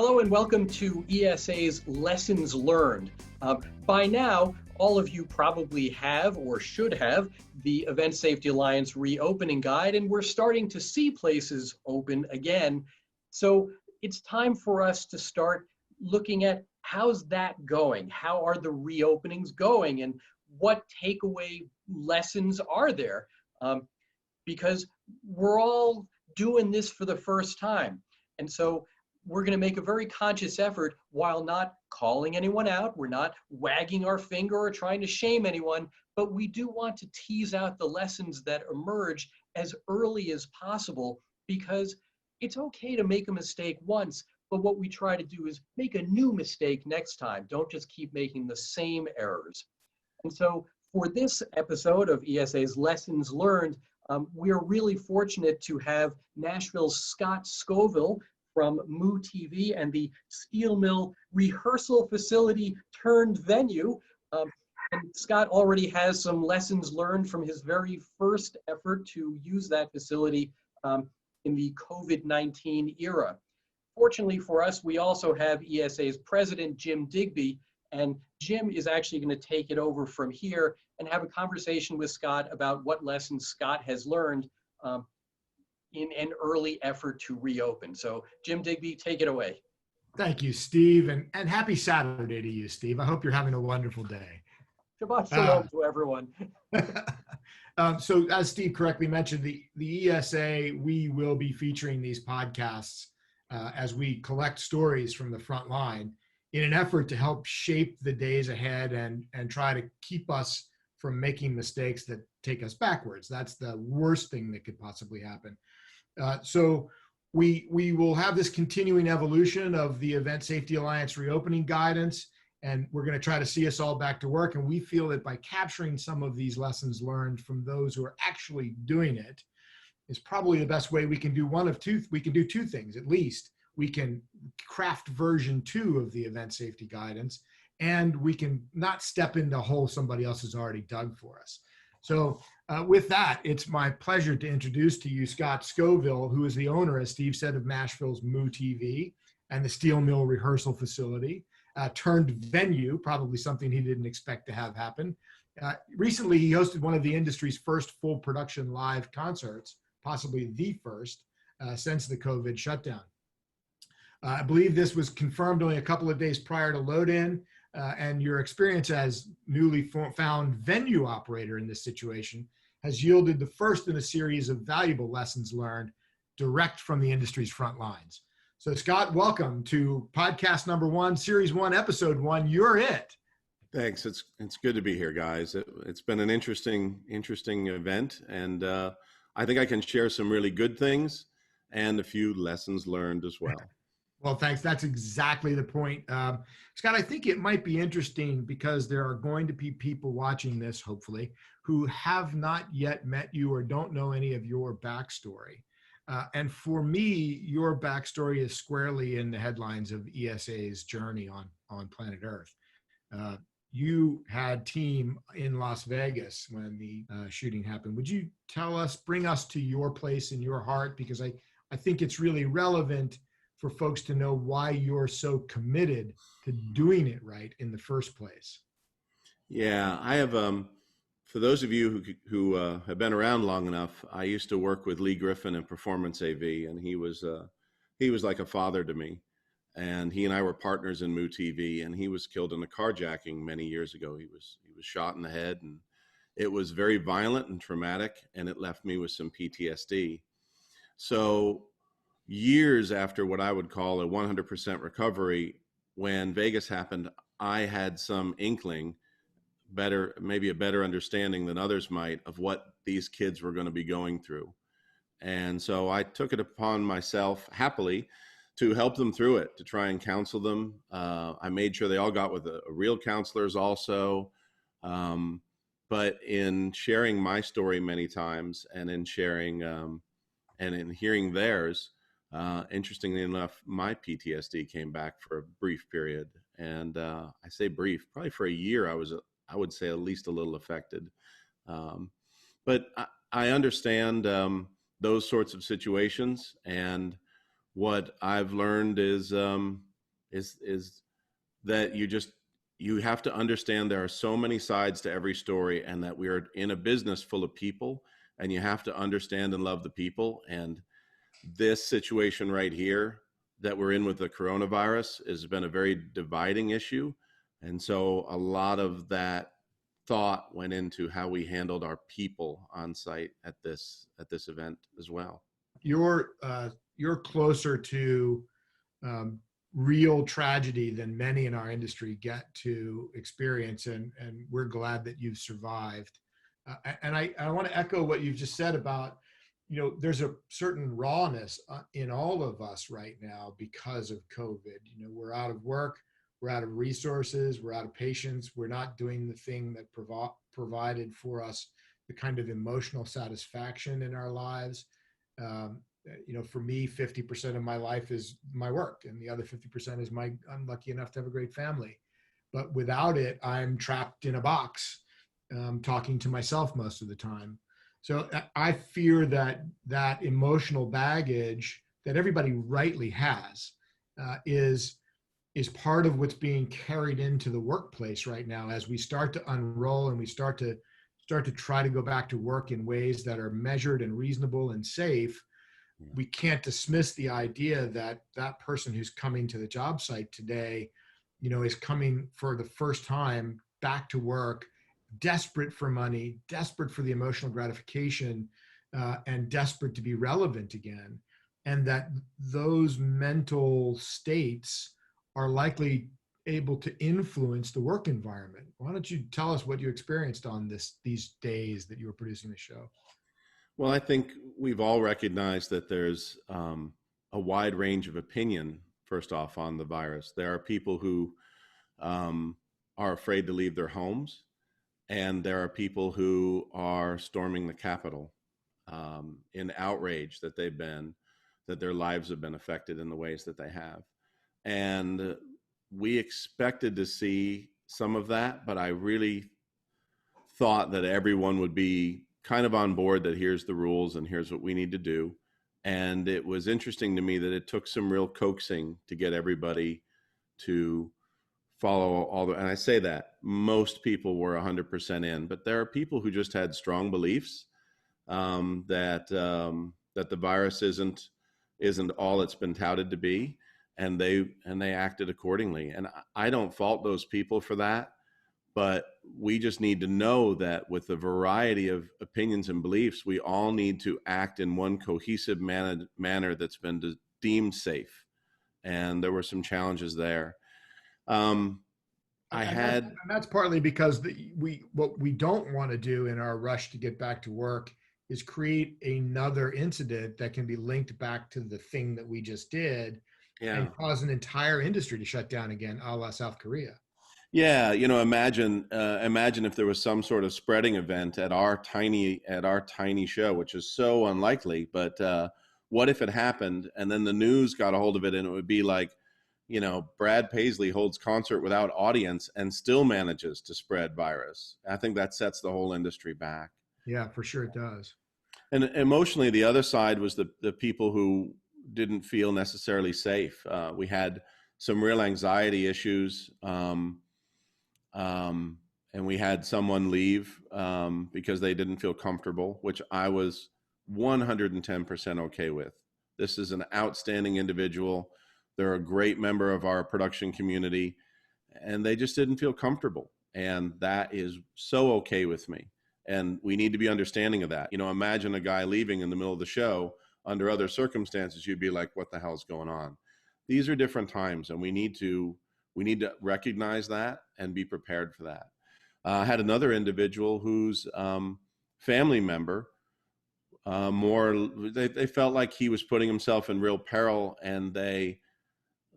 Hello and welcome to ESA's Lessons Learned. By now, all of you probably have or should have the Event Safety Alliance reopening guide, and we're starting to see places open again. So it's time for us to start looking at how's that going? How are the reopenings going? And what takeaway lessons are there? Because we're all doing this for the first time. And so we're going to make a very conscious effort while not calling anyone out. We're not wagging our finger or trying to shame anyone, but we do want to tease out the lessons that emerge as early as possible, because it's okay to make a mistake once, but what we try to do is make a new mistake next time. Don't just keep making the same errors. And so for this episode of ESA's Lessons Learned, we're really fortunate to have Nashville's Scott Scovill from Moo TV and the Steel Mill rehearsal facility turned venue. And Scott already has some lessons learned from his very first effort to use that facility in the COVID-19 era. Fortunately for us, we also have ESA's president, Jim Digby, and Jim is actually going to take it over from here and have a conversation with Scott about what lessons Scott has learned in an early effort to reopen. So Jim Digby, take it away. Thank you, Steve, and happy Saturday to you, Steve. I hope you're having a wonderful day. Shabbat shalom to everyone. So as Steve correctly mentioned, the ESA, we will be featuring these podcasts as we collect stories from the front line in an effort to help shape the days ahead and try to keep us from making mistakes that take us backwards. That's the worst thing that could possibly happen. So we will have this continuing evolution of the Event Safety Alliance reopening guidance, and we're going to try to see us all back to work. And we feel that by capturing some of these lessons learned from those who are actually doing it is probably the best way. We can do two things at least. We can craft version 2 of the event safety guidance, and we can not step into a hole somebody else has already dug for us. So with that, it's my pleasure to introduce to you Scott Scovill, who is the owner, as Steve said, of Nashville's Moo TV and the Steel Mill rehearsal facility, turned venue, probably something he didn't expect to have happen. Recently, he hosted one of the industry's first full production live concerts, possibly the first since the COVID shutdown. I believe this was confirmed only a couple of days prior to load-in, and your experience as newly found venue operator in this situation has yielded the first in a series of valuable lessons learned direct from the industry's front lines. So Scott, welcome to podcast number 1, series 1, episode 1. You're it. Thanks. It's good to be here, guys. It's been an interesting event, and I think I can share some really good things and a few lessons learned as well. Well, thanks. That's exactly the point. Scott, I think it might be interesting because there are going to be people watching this, hopefully, who have not yet met you or don't know any of your backstory. And for me, your backstory is squarely in the headlines of ESA's journey on planet Earth. You had team in Las Vegas when the shooting happened. Would you bring us to your place in your heart? Because I think it's really relevant for folks to know why you're so committed to doing it right in the first place. Yeah, I have, for those of you who have been around long enough, I used to work with Lee Griffin in Performance AV, and he was like a father to me. And he and I were partners in Moo TV, and he was killed in a carjacking many years ago. He was shot in the head, and it was very violent and traumatic, and it left me with some PTSD. So years after what I would call a 100% recovery, when Vegas happened, I had some inkling, maybe a better understanding than others might, of what these kids were going to be going through. And so I took it upon myself, happily, to help them through it, to try and counsel them. I made sure they all got with real counselors also. But in sharing my story many times, and in sharing and in hearing theirs, interestingly enough, my PTSD came back for a brief period. And I say brief, probably for a year, I would say at least a little affected. But I understand those sorts of situations. And what I've learned is is that you have to understand there are so many sides to every story, and that we are in a business full of people, and you have to understand and love the people. And this situation right here that we're in with the coronavirus has been a very dividing issue. And so a lot of that thought went into how we handled our people on site at this event as well. You're closer to real tragedy than many in our industry get to experience, and we're glad that you've survived. And I want to echo what you've just said about, there's a certain rawness in all of us right now because of COVID. We're out of work, we're out of resources, we're out of patience, we're not doing the thing that provided for us the kind of emotional satisfaction in our lives. For me, 50% of my life is my work, and the other 50% is I'm lucky enough to have a great family. But without it, I'm trapped in a box, talking to myself most of the time. So I fear that emotional baggage that everybody rightly has is part of what's being carried into the workplace right now as we start to unroll and we start to try to go back to work in ways that are measured and reasonable and safe. We can't dismiss the idea that that person who's coming to the job site today, is coming for the first time back to work, desperate for money, desperate for the emotional gratification, and desperate to be relevant again. And that those mental states are likely able to influence the work environment. Why don't you tell us what you experienced on these days that you were producing the show? Well, I think we've all recognized that there's a wide range of opinion, first off, on the virus. There are people who are afraid to leave their homes, and there are people who are storming the Capitol in outrage that their lives have been affected in the ways that they have. And we expected to see some of that, but I really thought that everyone would be kind of on board that here's the rules and here's what we need to do. And it was interesting to me that it took some real coaxing to get everybody to follow and I say that most people were 100% in, but there are people who just had strong beliefs that the virus isn't all it's been touted to be, and they acted accordingly. And I don't fault those people for that. But we just need to know that with the variety of opinions and beliefs, we all need to act in one cohesive manner that's been deemed safe. And there were some challenges there. And that's partly because what we don't want to do in our rush to get back to work is create another incident that can be linked back to the thing that we just did and cause an entire industry to shut down again, a la South Korea. Yeah, imagine if there was some sort of spreading event at our tiny show, which is so unlikely. But what if it happened and then the news got a hold of it, and it would be like, Brad Paisley holds concert without audience and still manages to spread virus. I think that sets the whole industry back. Yeah, for sure it does. And emotionally, the other side was the people who didn't feel necessarily safe. We had some real anxiety issues. And we had someone leave because they didn't feel comfortable, which I was 110% okay with. This is an outstanding individual. They're a great member of our production community, and they just didn't feel comfortable. And that is so okay with me. And we need to be understanding of that. Imagine a guy leaving in the middle of the show. Under other circumstances, you'd be like, what the hell's going on? These are different times, and we need to recognize that and be prepared for that. I had another individual whose family member, they felt like he was putting himself in real peril, and they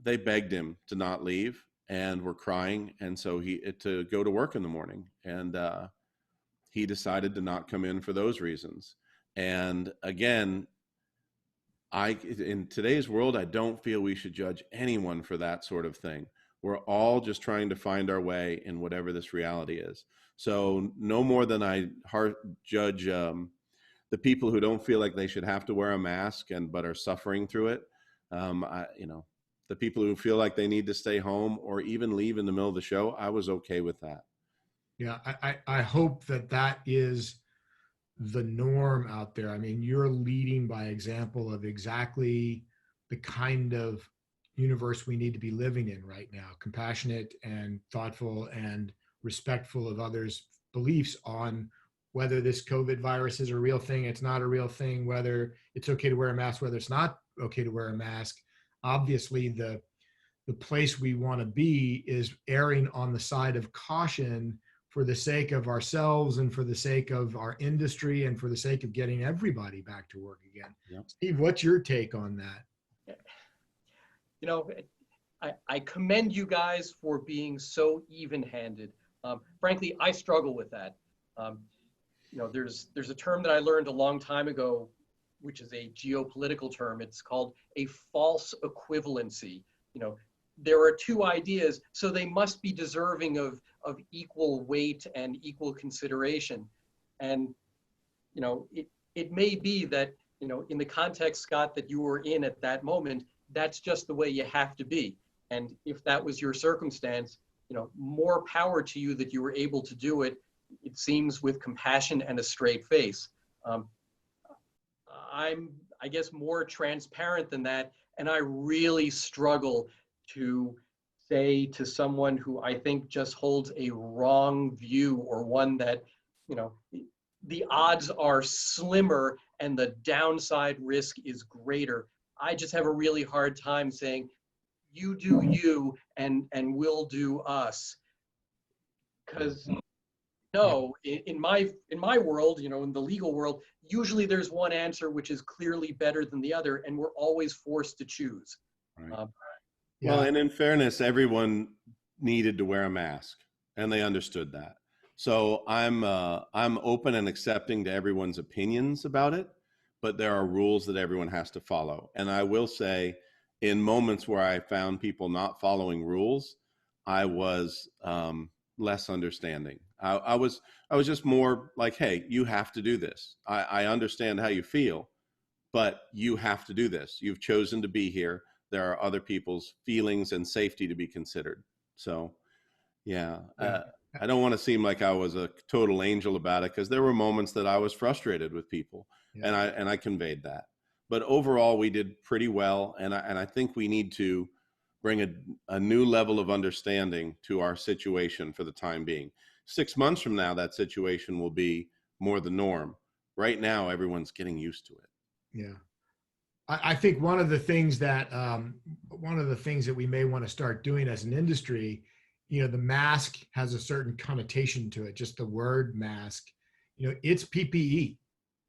begged him to not leave and were crying. And so to go to work in the morning, and he decided to not come in for those reasons. And again, in today's world, I don't feel we should judge anyone for that sort of thing. We're all just trying to find our way in whatever this reality is. So no more than I judge the people who don't feel like they should have to wear a mask but are suffering through it. The people who feel like they need to stay home or even leave in the middle of the show, I was okay with that. Yeah, I hope that that is the norm out there. I mean, you're leading by example of exactly the kind of universe we need to be living in right now, compassionate and thoughtful and respectful of others' beliefs on whether this COVID virus is a real thing, it's not a real thing, whether it's okay to wear a mask, whether it's not okay to wear a mask. Obviously, the place we want to be is erring on the side of caution for the sake of ourselves and for the sake of our industry and for the sake of getting everybody back to work again. Yep. Steve, what's your take on that? You know, I commend you guys for being so even-handed. Frankly, I struggle with that. You know, there's a term that I learned a long time ago, which is a geopolitical term. It's called a false equivalency. You know, there are two ideas, so they must be deserving of equal weight and equal consideration. And, you know, it may be that, you know, in the context, Scott, that you were in at that moment, that's just the way you have to be. And if that was your circumstance, you know, more power to you that you were able to do it, it seems, with compassion and a straight face. I'm, I guess, more transparent than that. And I really struggle to say to someone who I think just holds a wrong view, or one that, you know, the odds are slimmer and the downside risk is greater. I just have a really hard time saying, you do you and we'll do us. Because no, in my world, you know, in the legal world, usually there's one answer which is clearly better than the other, and we're always forced to choose. Right. Well, and in fairness, everyone needed to wear a mask, and they understood that. So I'm open and accepting to everyone's opinions about it, but there are rules that everyone has to follow. And I will say, in moments where I found people not following rules, I was less understanding. I was just more like, hey, you have to do this. I understand how you feel, but you have to do this. You've chosen to be here. There are other people's feelings and safety to be considered. So, yeah. I don't want to seem like I was a total angel about it, because there were moments that I was frustrated with people, and I conveyed that. But overall, we did pretty well, and I think we need to bring a new level of understanding to our situation for the time being. 6 months from now, that situation will be more the norm. Right now, everyone's getting used to it. Yeah. I think one of the things that we may want to start doing as an industry, you know, the mask has a certain connotation to it, just the word mask. You know, it's PPE,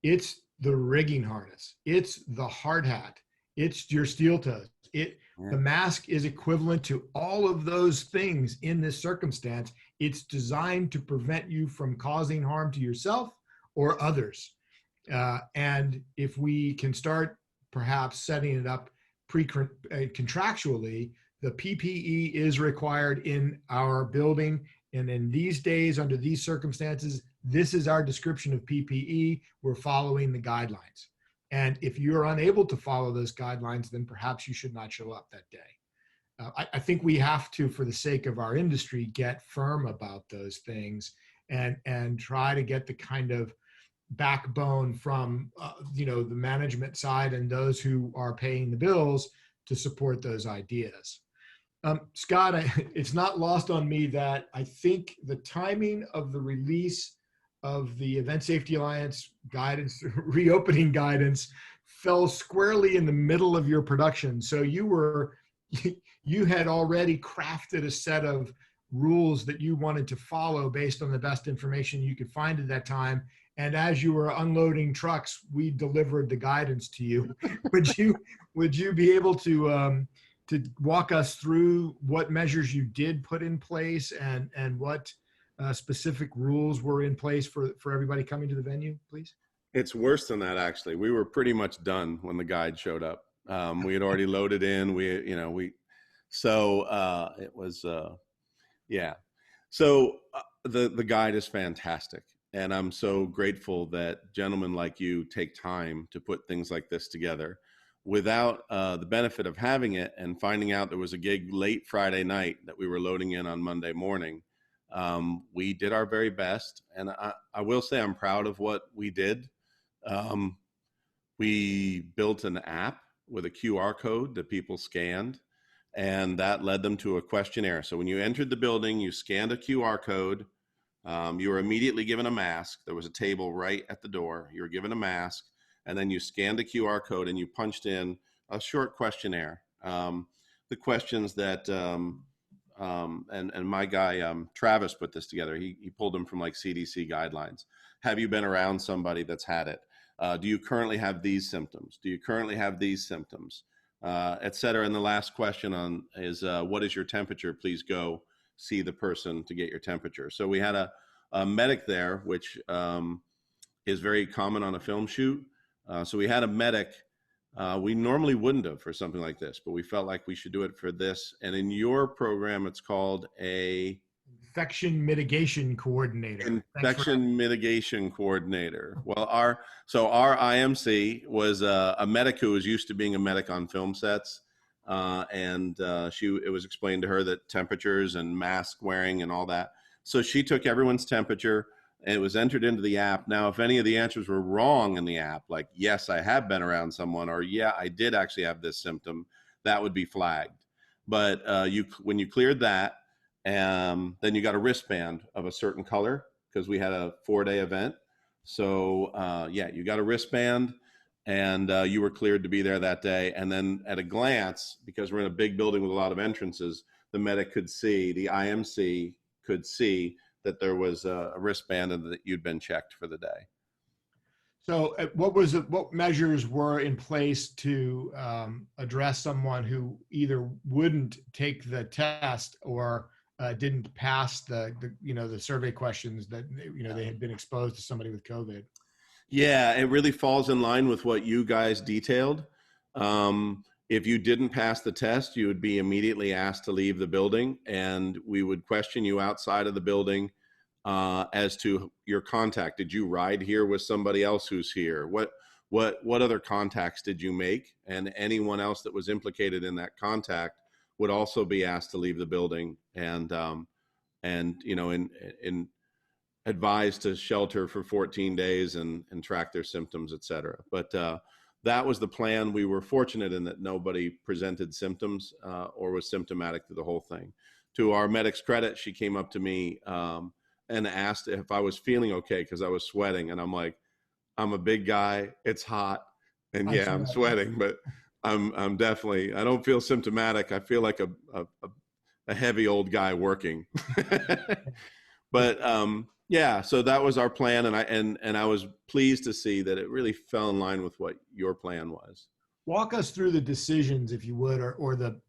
it's the rigging harness, it's the hard hat, it's your steel toes. The mask is equivalent to all of those things in this circumstance. It's designed to prevent you from causing harm to yourself or others. And if we can start perhaps setting it up contractually, the PPE is required in our building. And in these days, under these circumstances, this is our description of PPE. We're following the guidelines. And if you're unable to follow those guidelines, then perhaps you should not show up that day. I think we have to, for the sake of our industry, get firm about those things and try to get the kind of backbone from you know, the management side and those who are paying the bills to support those ideas. Scott, it's not lost on me that I think the timing of the release of the Event Safety Alliance guidance, reopening guidance, fell squarely in the middle of your production. So you had already crafted a set of rules that you wanted to follow based on the best information you could find at that time. And as you were unloading trucks, we delivered the guidance to you. Would you be able to walk us through what measures you did put in place and what specific rules were in place for everybody coming to the venue, please? It's worse than that, actually. We were pretty much done when the guide showed up. We had already loaded in. So it was, yeah. So the guide is fantastic. And I'm so grateful that gentlemen like you take time to put things like this together. without the benefit of having it and finding out there was a gig late Friday night that we were loading in on Monday morning, we did our very best. And I will say I'm proud of what we did. We built an app with a QR code that people scanned, and that led them to a questionnaire. So when you entered the building, you scanned a QR code. You were immediately given a mask. There was a table right at the door. You were given a mask, and then you scanned a QR code and you punched in a short questionnaire. The questions that, and my guy, Travis, put this together. He pulled them from like CDC guidelines. Have you been around somebody that's had it? Do you currently have these symptoms? Do you currently have these symptoms? Et cetera. And the last question is, what is your temperature? Please go see the person to get your temperature. So we had a medic there, which is very common on a film shoot. So we had a medic. We normally wouldn't have for something like this, but we felt like we should do it for this. And in your program, it's called a infection mitigation coordinator. Infection mitigation coordinator. Well, our IMC was a medic who was used to being a medic on film sets. And it was explained to her that temperatures and mask wearing and all that. So she took everyone's temperature and it was entered into the app. Now, if any of the answers were wrong in the app, like, yes, I have been around someone, or yeah, I did actually have this symptom, that would be flagged. But when you cleared that, then you got a wristband of a certain color because we had a 4-day event. So yeah, you got a wristband. And you were cleared to be there that day. And then at a glance, because we're in a big building with a lot of entrances, the medic could see, the IMC could see that there was a wristband and that you'd been checked for the day. So what measures were in place to address someone who either wouldn't take the test or didn't pass the survey questions that, they had been exposed to somebody with COVID? Yeah, it really falls in line with what you guys detailed. If you didn't pass the test, you would be immediately asked to leave the building, and we would question you outside of the building as to your contact. Did you ride here with somebody else who's here? What other contacts did you make? And anyone else that was implicated in that contact would also be asked to leave the building and advised to shelter for 14 days and track their symptoms, et cetera. But that was the plan. We were fortunate in that nobody presented symptoms or was symptomatic through the whole thing. To our medic's credit, she came up to me and asked if I was feeling okay because I was sweating. And I'm like, I'm a big guy. It's hot. And yeah, I'm sweating, but I'm definitely, I don't feel symptomatic. I feel like a heavy old guy working. But yeah, so that was our plan, and I was pleased to see that it really fell in line with what your plan was. Walk us through the decisions, if you would, or the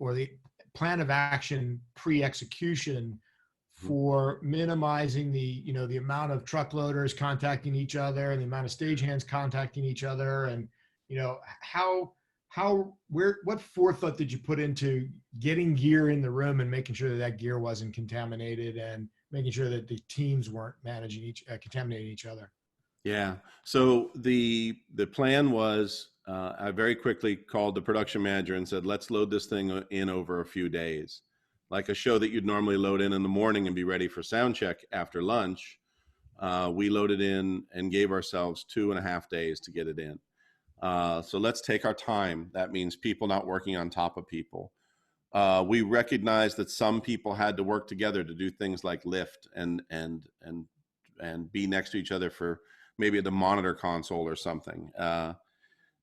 plan of action pre-execution for minimizing the amount of truck loaders contacting each other and the amount of stagehands contacting each other, and what forethought did you put into getting gear in the room and making sure that gear wasn't contaminated and making sure that the teams weren't contaminating each other? Yeah. So the plan was, I very quickly called the production manager and said, let's load this thing in over a few days. Like a show that you'd normally load in the morning and be ready for sound check after lunch. We loaded in and gave ourselves 2.5 days to get it in. So let's take our time. That means people not working on top of people. We recognized that some people had to work together to do things like lift and be next to each other for maybe the monitor console or something.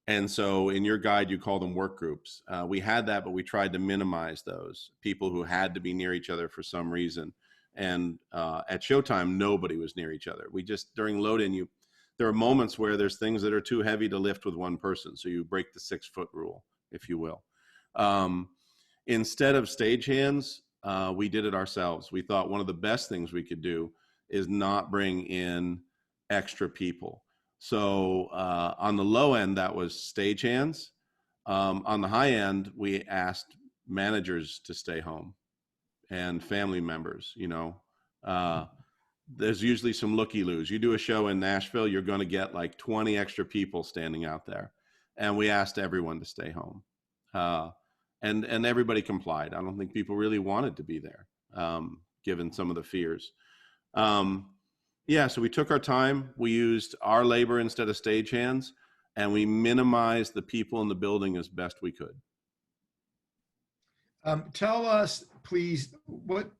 And so in your guide, you call them work groups. We had that, but we tried to minimize those people who had to be near each other for some reason. And at showtime, nobody was near each other. We just, during load-in, there are moments where there's things that are too heavy to lift with one person. So you break the 6-foot rule, if you will. Instead of stagehands, we did it ourselves. We thought one of the best things we could do is not bring in extra people. So on the low end, that was stagehands. On the high end, we asked managers to stay home and family members. There's usually some looky-loos. You do a show in Nashville, you're going to get like 20 extra people standing out there. and we asked everyone to stay home. And everybody complied. I don't think people really wanted to be there, given some of the fears. Yeah, so we took our time. We used our labor instead of stagehands, and we minimized the people in the building as best we could. Tell us, please, what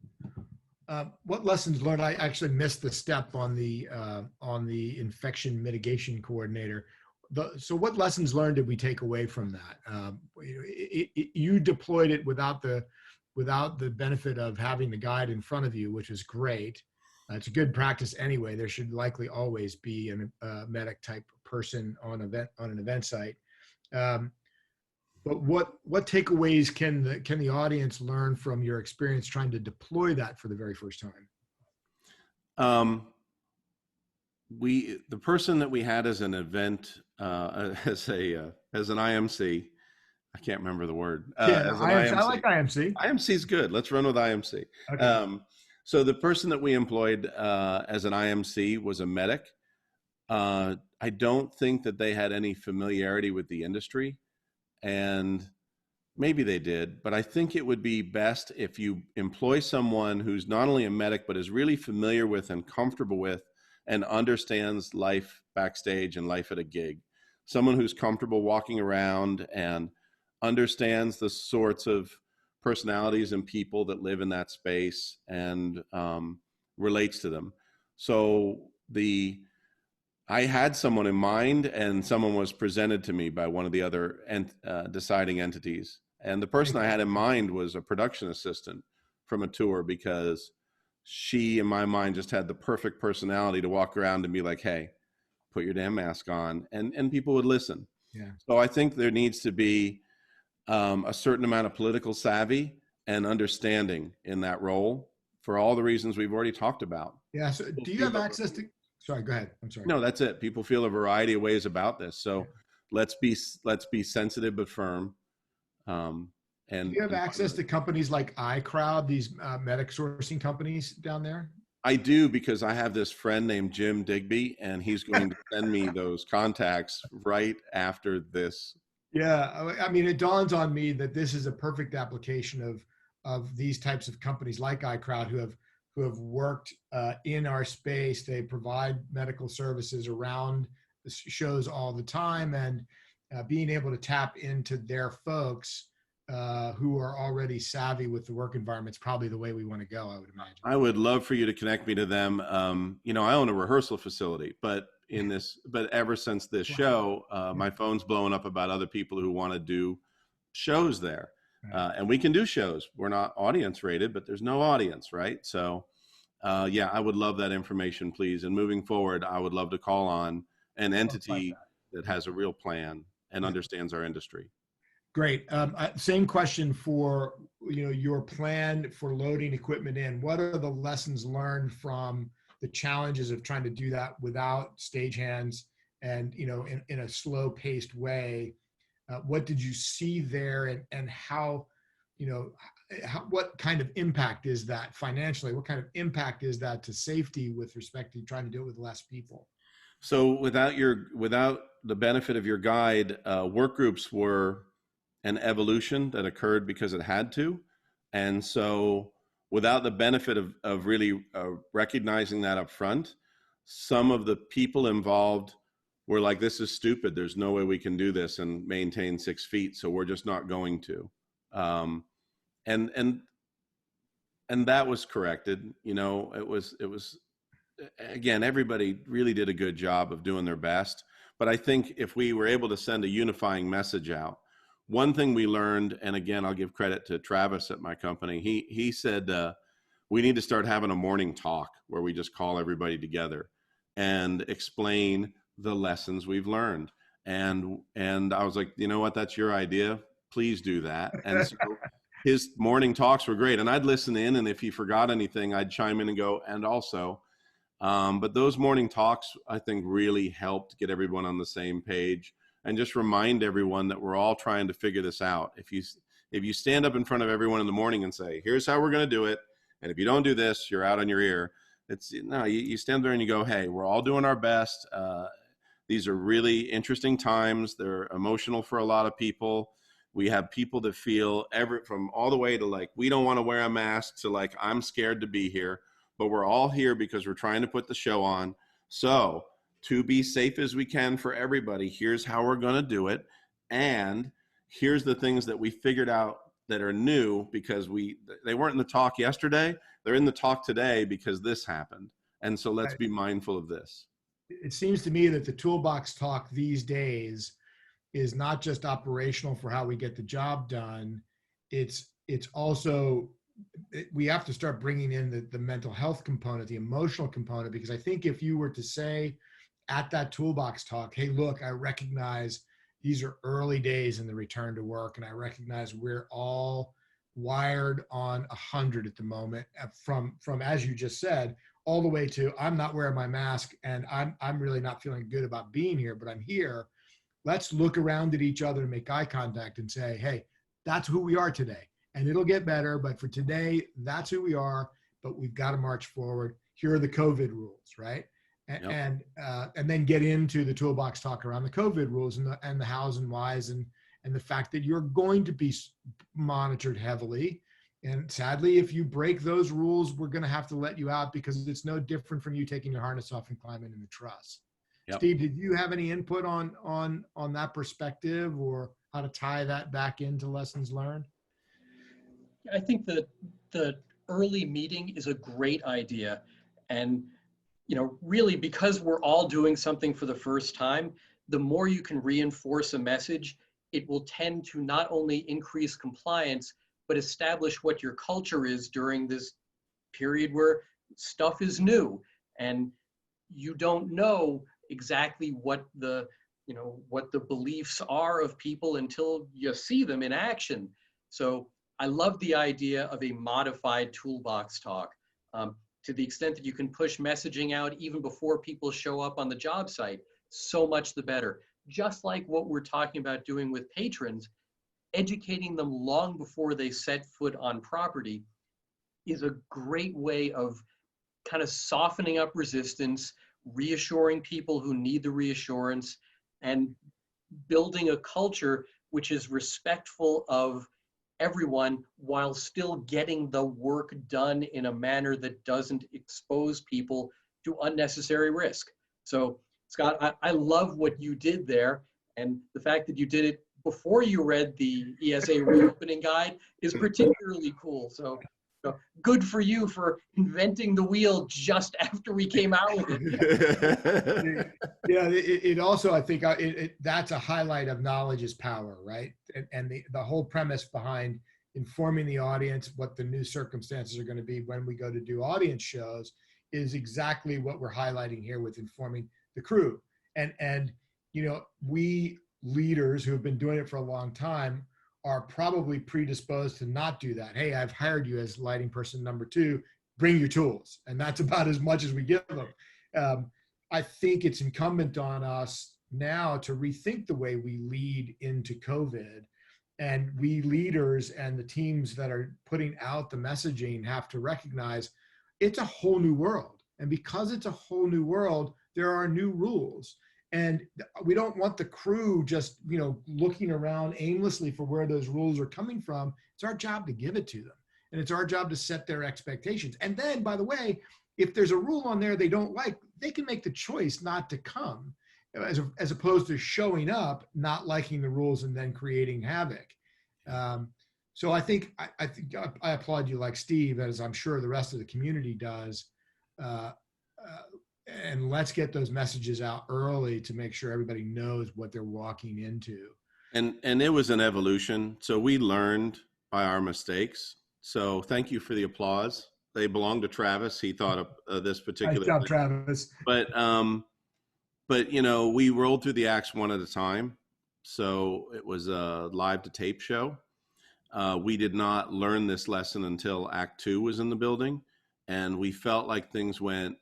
lessons learned? I actually missed the step on the infection mitigation coordinator. So what lessons learned did we take away from that? You deployed it without the benefit of having the guide in front of you, which is great. It's a good practice anyway. There should likely always be a medic type person on an event site. But what takeaways can the audience learn from your experience trying to deploy that for the very first time? The person that we had as an event as an IMC, I can't remember the word. As an IMC. I like IMC. IMC is good. Let's run with IMC. Okay. So the person that we employed as an IMC was a medic. I don't think that they had any familiarity with the industry, and maybe they did, but I think it would be best if you employ someone who's not only a medic, but is really familiar with and comfortable with and understands life backstage and life at a gig. Someone who's comfortable walking around and understands the sorts of personalities and people that live in that space and relates to them. So I had someone in mind, and someone was presented to me by one of the other deciding entities. And the person I had in mind was a production assistant from a tour, because she, in my mind, just had the perfect personality to walk around and be like, hey, put your damn mask on. And people would listen. Yeah. So I think there needs to be a certain amount of political savvy and understanding in that role for all the reasons we've already talked about. Yeah. So do you have access to... Sorry, go ahead. I'm sorry. No, that's it. People feel a variety of ways about this. So let's be sensitive but firm. And do you have access to companies like iCrowd, these medic sourcing companies down there? I do, because I have this friend named Jim Digby, and he's going to send me those contacts right after this. Yeah, I mean, it dawns on me that this is a perfect application of these types of companies like iCrowd who have worked in our space. They provide medical services around the shows all the time, and being able to tap into their folks who are already savvy with the work environment is probably the way we want to go, I would imagine. I would love for you to connect me to them. I own a rehearsal facility, but ever since this show, my phone's blowing up about other people who want to do shows there. And we can do shows. We're not audience rated, but there's no audience, right? So, I would love that information, please. And moving forward, I would love to call on an entity that has a real plan and understands our industry. Great. Same question for your plan for loading equipment in. What are the lessons learned from the challenges of trying to do that without stagehands and in a slow-paced way? What did you see there, and how, what kind of impact is that financially? What kind of impact is that to safety with respect to trying to do it with less people? So without the benefit of your guide, work groups were an evolution that occurred because it had to. And so without the benefit of really recognizing that up front, some of the people involved were like, this is stupid. There's no way we can do this and maintain 6 feet. So we're just not going to. And that was corrected. It was, again, everybody really did a good job of doing their best. But I think if we were able to send a unifying message out, one thing we learned, and again, I'll give credit to Travis at my company. He said, we need to start having a morning talk where we just call everybody together and explain the lessons we've learned. And I was like, you know what, that's your idea. Please do that. And so his morning talks were great. And I'd listen in, and if he forgot anything, I'd chime in and go, and also. But those morning talks, I think, really helped get everyone on the same page and just remind everyone that we're all trying to figure this out. If you stand up in front of everyone in the morning and say, here's how we're going to do it, and if you don't do this, you're out on your ear. You stand there and you go, hey, we're all doing our best. These are really interesting times. They're emotional for a lot of people. We have people that feel from all the way to like, we don't want to wear a mask to like, I'm scared to be here, but we're all here because we're trying to put the show on. So to be safe as we can for everybody, here's how we're going to do it. And here's the things that we figured out that are new because they weren't in the talk yesterday. They're in the talk today because this happened. And so let's be mindful of this. It seems to me that the toolbox talk these days is not just operational for how we get the job done. It's also, we have to start bringing in the mental health component, the emotional component, because I think if you were to say at that toolbox talk, hey, look, I recognize these are early days in the return to work, and I recognize we're all wired on 100 at the moment, from as you just said, all the way to I'm not wearing my mask and I'm really not feeling good about being here, but I'm here. Let's look around at each other and make eye contact and say, hey, that's who we are today. And it'll get better, but for today, that's who we are, but we've got to march forward. Here are the COVID rules, right? And then get into the toolbox talk around the COVID rules and the hows and whys and the fact that you're going to be monitored heavily. And sadly, if you break those rules, we're going to have to let you out because it's no different from you taking your harness off and climbing in the truss. Yep. Steve, did you have any input on that perspective or how to tie that back into lessons learned? I think that the early meeting is a great idea. And, really because we're all doing something for the first time, the more you can reinforce a message, it will tend to not only increase compliance, but establish what your culture is during this period where stuff is new and you don't know exactly what the beliefs are of people until you see them in action. So I love the idea of a modified toolbox talk. To the extent that you can push messaging out even before people show up on the job site, so much the better. Just like what we're talking about doing with patrons, educating them long before they set foot on property is a great way of kind of softening up resistance, reassuring people who need the reassurance, and building a culture which is respectful of everyone while still getting the work done in a manner that doesn't expose people to unnecessary risk. So, Scott, I love what you did there, and the fact that you did it before you read the ESA reopening guide is particularly cool. So good for you for inventing the wheel just after we came out with it. Yeah, it also, I think that's a highlight of knowledge is power, right? And the whole premise behind informing the audience what the new circumstances are going to be when we go to do audience shows is exactly what we're highlighting here with informing the crew. And we leaders who have been doing it for a long time are probably predisposed to not do that. Hey, I've hired you as lighting person number 2, bring your tools. And that's about as much as we give them. I think it's incumbent on us now to rethink the way we lead into COVID. And we leaders and the teams that are putting out the messaging have to recognize it's a whole new world. And because it's a whole new world, there are new rules. And we don't want the crew just, looking around aimlessly for where those rules are coming from. It's our job to give it to them. And it's our job to set their expectations. And then, by the way, if there's a rule on there they don't like, they can make the choice not to come, as opposed to showing up, not liking the rules and then creating havoc. So I think I applaud you, like Steve, as I'm sure the rest of the community does. And let's get those messages out early to make sure everybody knows what they're walking into. And it was an evolution. So we learned by our mistakes. So thank you for the applause. They belong to Travis. He thought of this particular nice job, thing. Travis. But we rolled through the acts one at a time. So it was a live to tape show. We did not learn this lesson until Act 2 was in the building, and we felt like things went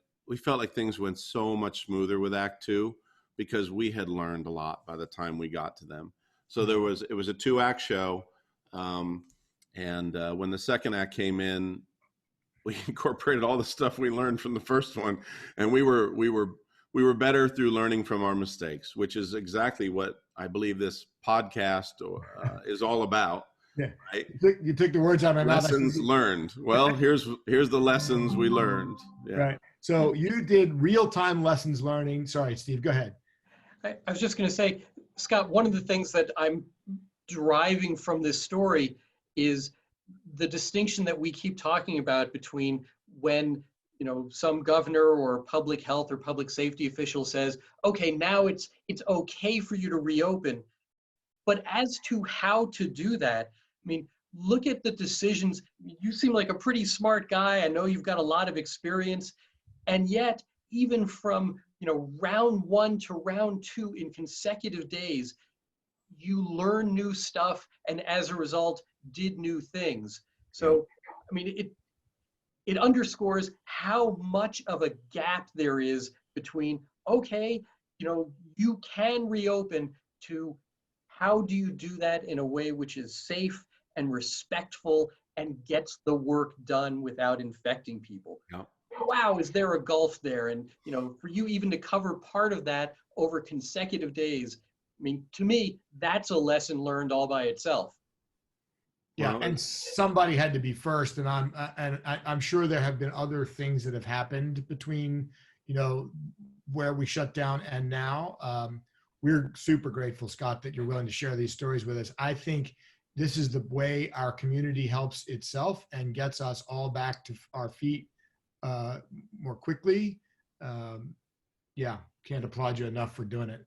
so much smoother with Act 2 because we had learned a lot by the time we got to them. So it was a 2-act show. And when the second act came in, we incorporated all the stuff we learned from the first one. And we were we were better through learning from our mistakes, which is exactly what I believe this podcast is all about. Yeah. Right? You took the words out of my mouth. Lessons learned. Well, here's the lessons we learned. Yeah. Right. So you did real-time lessons learning. Sorry, Steve, go ahead. I was just going to say, Scott, one of the things that I'm deriving from this story is the distinction that we keep talking about between when, you know, some governor or public health or public safety official says, okay, now it's okay for you to reopen. But as to how to do that, I mean, look at the decisions. You seem like a pretty smart guy. I know you've got a lot of experience. And yet, even from, you know, round 1 to round 2 in consecutive days, you learn new stuff and as a result did new things. So, I mean, it underscores how much of a gap there is between, okay, you know, you can reopen, to how do you do that in a way which is safe and respectful and gets the work done without infecting people. Yep. Wow, is there a gulf there? And, you know, for you even to cover part of that over consecutive days, I mean, to me, that's a lesson learned all by itself. Yeah, and somebody had to be first, and I'm sure there have been other things that have happened between, you know, where we shut down and now. We're super grateful, Scott, that you're willing to share these stories with us. I think this is the way our community helps itself and gets us all back to our feet more quickly. Yeah, can't applaud you enough for doing it.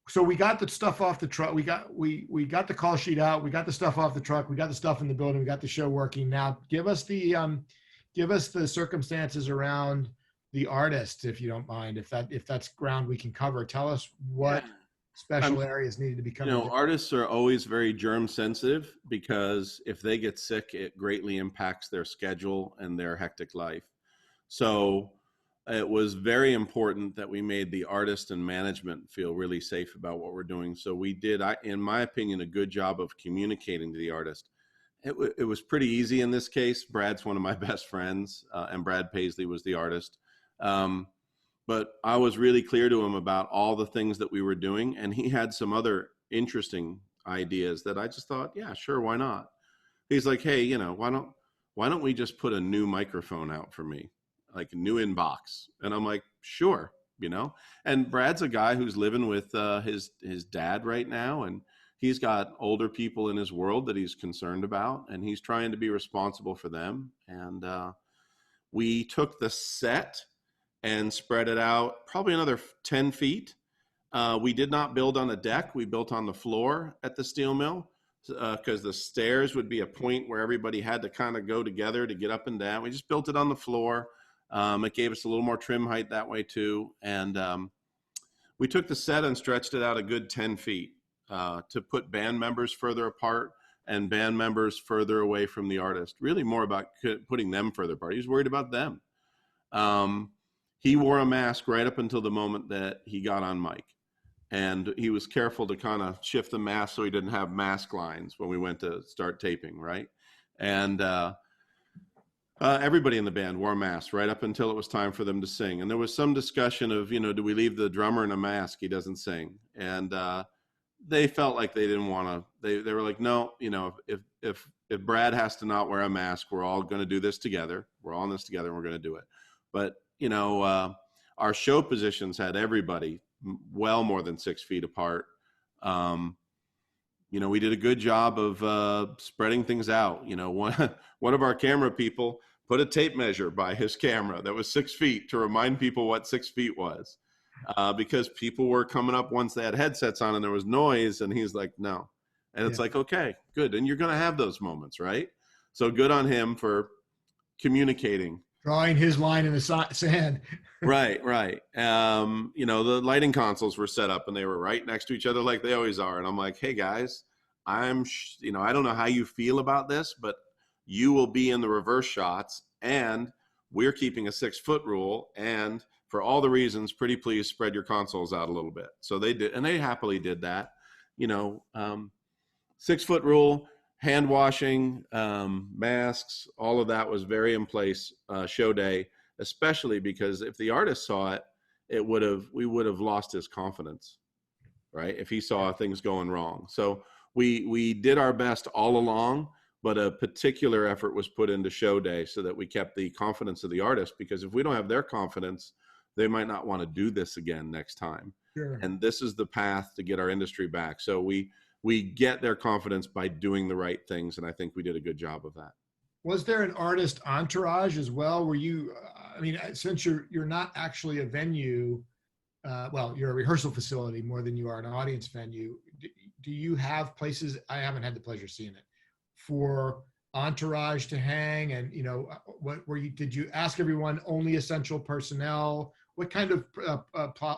So we got the stuff off the truck. We got the call sheet out. We got the stuff off the truck. We got the stuff in the building. We got the show working. Now give us the circumstances around the artist, if you don't mind, if that's ground we can cover. Tell us what special areas needed to be covered. You know, artists are always very germ sensitive because if they get sick, it greatly impacts their schedule and their hectic life. So it was very important that we made the artist and management feel really safe about what we're doing. So we did, in my opinion, a good job of communicating to the artist. It was pretty easy in this case. Brad's one of my best friends, and Brad Paisley was the artist. But I was really clear to him about all the things that we were doing, and he had some other interesting ideas that I just thought, yeah, sure, why not? He's like, hey, you know, why don't we just put a new microphone out for me, like a new inbox? And I'm like, sure, you know. And Brad's a guy who's living with his dad right now, and he's got older people in his world that he's concerned about, and he's trying to be responsible for them. And we took the set and spread it out probably another 10 feet. We did not build on a deck. We built on the floor at the steel mill because the stairs would be a point where everybody had to kind of go together to get up and down. We just built it on the floor. It gave us a little more trim height that way too. And we took the set and stretched it out a good 10 feet to put band members further apart and band members further away from the artist. Really more about putting them further apart. He was worried about them. He wore a mask right up until the moment that he got on mic. And he was careful to kind of shift the mask so he didn't have mask lines when we went to start taping, right? And everybody in the band wore masks right up until it was time for them to sing. And there was some discussion of, you know, do we leave the drummer in a mask? He doesn't sing. And they felt like they didn't want to. They were like, no, you know, if Brad has to not wear a mask, we're all going to do this together. We're all in this together, and we're going to do it. But you know, our show positions had everybody well more than 6 feet apart. You know, we did a good job of spreading things out. You know, one of our camera people put a tape measure by his camera that was 6 feet to remind people what 6 feet was, because people were coming up once they had headsets on and there was noise, and he's like, no. And it's like, okay, good. And you're going to have those moments, right? So good on him for communicating. Drawing his line in the sand. Right. You know, the lighting consoles were set up and they were right next to each other like they always are. And I'm like, hey guys, you know, I don't know how you feel about this, but you will be in the reverse shots and we're keeping a 6 foot rule. And for all the reasons, pretty please spread your consoles out a little bit. So they did, and they happily did that. You know, 6 foot rule, hand washing, masks, all of that was very in place show day. especially because if the artist saw it, we would have lost his confidence, right? If he saw things going wrong. So we did our best all along, but a particular effort was put into show day so that we kept the confidence of the artist, because if we don't have their confidence, they might not want to do this again next time. Sure. And this is the path to get our industry back. So we get their confidence by doing the right things. And I think we did a good job of that. Was there an artist entourage as well? Were you, I mean, since you're not actually a venue, well, you're a rehearsal facility more than you are an audience venue. Do you have places, I haven't had the pleasure of seeing it, for entourage to hang? And, you know, did you ask everyone only essential personnel? What kind of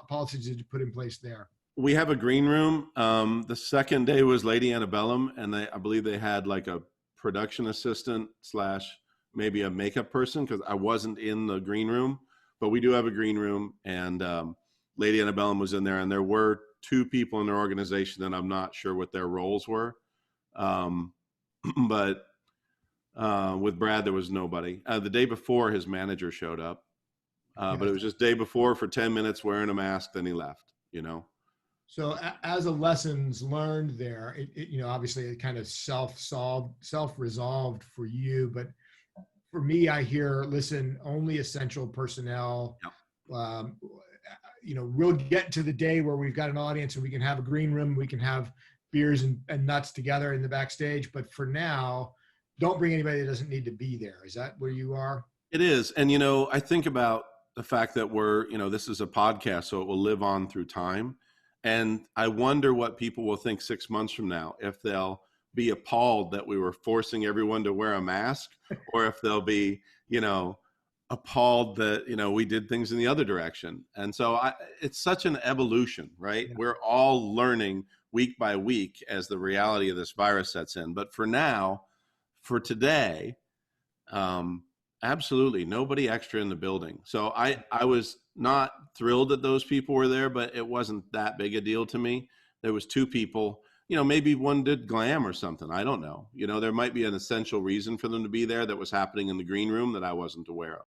policies did you put in place there? We have a green room. The second day was Lady Antebellum, and I believe they had like a production assistant / maybe a makeup person, because I wasn't in the green room, but we do have a green room, and Lady Antebellum was in there, and there were 2 people in their organization that I'm not sure what their roles were. But with Brad, there was nobody. The day before, his manager showed up, but it was just day before for 10 minutes wearing a mask, then he left, you know? So as a lessons learned there, it you know, obviously it kind of self-resolved for you, but for me, I hear, listen, only essential personnel. Yep. You know, we'll get to the day where we've got an audience and we can have a green room, we can have beers and nuts together in the backstage. But for now, don't bring anybody that doesn't need to be there. Is that where you are? It is. And, you know, I think about the fact that this is a podcast, so it will live on through time. And I wonder what people will think 6 months from now, if they'll be appalled that we were forcing everyone to wear a mask, or if they'll be, you know, appalled that, you know, we did things in the other direction. And so it's such an evolution, right? Yeah. We're all learning week by week as the reality of this virus sets in. But for now, for today, absolutely nobody extra in the building. So I was not thrilled that those people were there, but it wasn't that big a deal to me. There was 2 people, you know, maybe one did glam or something. I don't know. You know, there might be an essential reason for them to be there that was happening in the green room that I wasn't aware of.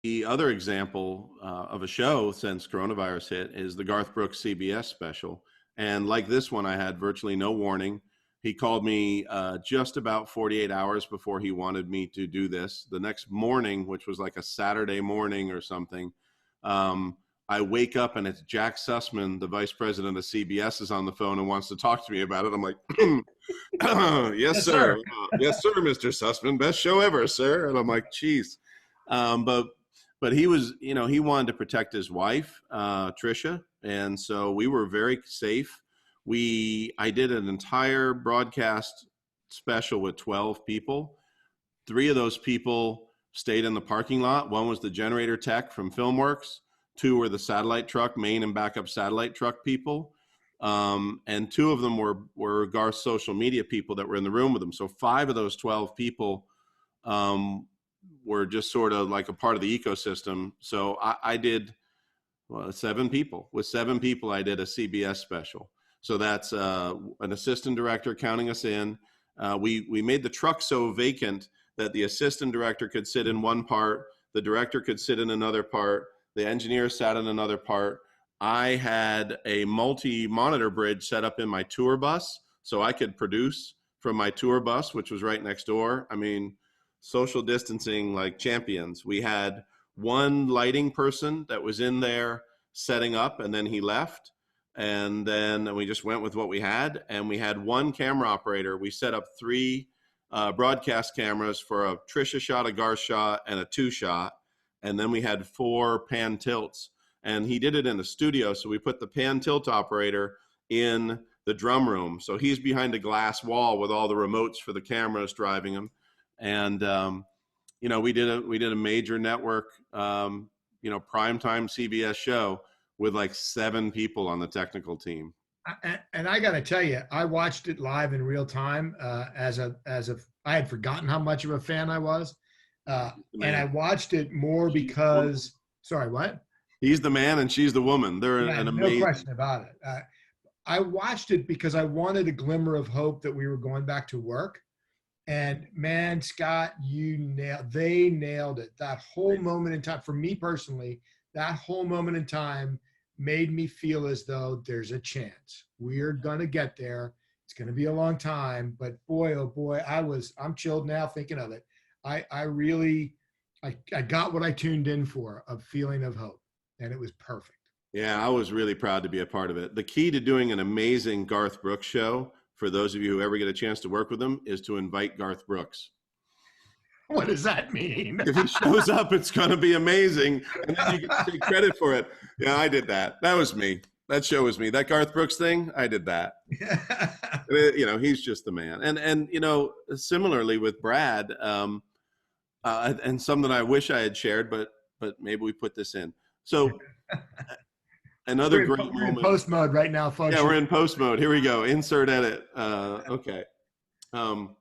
The other example of a show since coronavirus hit is the Garth Brooks CBS special. And like this one, I had virtually no warning. He called me just about 48 hours before he wanted me to do this. The next morning, which was like a Saturday morning or something, I wake up and it's Jack Sussman, the vice president of CBS, is on the phone and wants to talk to me about it. I'm like, yes, sir. Yes, sir, Mr. Sussman. Best show ever, sir. And I'm like, geez. But he was, you know, he wanted to protect his wife, Trisha. And so we were very safe. I did an entire broadcast special with 12 people. 3 of those people stayed in the parking lot. One was the generator tech from Filmworks. 2 were the satellite truck, main and backup satellite truck people. And 2 of them were Garth's social media people that were in the room with him. So 5 of those 12 people were just sort of like a part of the ecosystem. So I did 7 people. With 7 people, I did a CBS special. So that's an assistant director counting us in. We made the truck so vacant that the assistant director could sit in one part, the director could sit in another part, the engineer sat in another part. I had a multi-monitor bridge set up in my tour bus so I could produce from my tour bus, which was right next door. I mean, social distancing like champions. We had one lighting person that was in there setting up, and then he left. And then we just went with what we had. And we had one camera operator. We set up 3 broadcast cameras for a Trisha shot, a Garth shot, and a 2 shot. And then we had 4 pan tilts. And he did it in the studio. So we put the pan tilt operator in the drum room. So he's behind a glass wall with all the remotes for the cameras driving him. And, you know, we did a major network, you know, primetime CBS show with like 7 people on the technical team. And I got to tell you, I watched it live in real time I had forgotten how much of a fan I was. And I watched it more because, sorry, what? He's the man and she's the woman. They're an amazing. No question about it. I watched it because I wanted a glimmer of hope that we were going back to work. And man, Scott, they nailed it. That whole moment in time, for me personally, that whole moment in time made me feel as though there's a chance. We're going to get there. It's going to be a long time, but boy, oh boy, I'm chilled now thinking of it. I got what I tuned in for, a feeling of hope, and it was perfect. Yeah, I was really proud to be a part of it. The key to doing an amazing Garth Brooks show, for those of you who ever get a chance to work with him, is to invite Garth Brooks. What does that mean? If he shows up, it's going to be amazing, and then you can take credit for it. Yeah, I did that. That was me. That show was me. That Garth Brooks thing, I did that. He's just the man. And similarly with Brad, and something I wish I had shared, but maybe we put this in. So another great moment. We're in post mode right now, folks. Yeah, we're in post mode. Here we go. Insert edit. Okay. One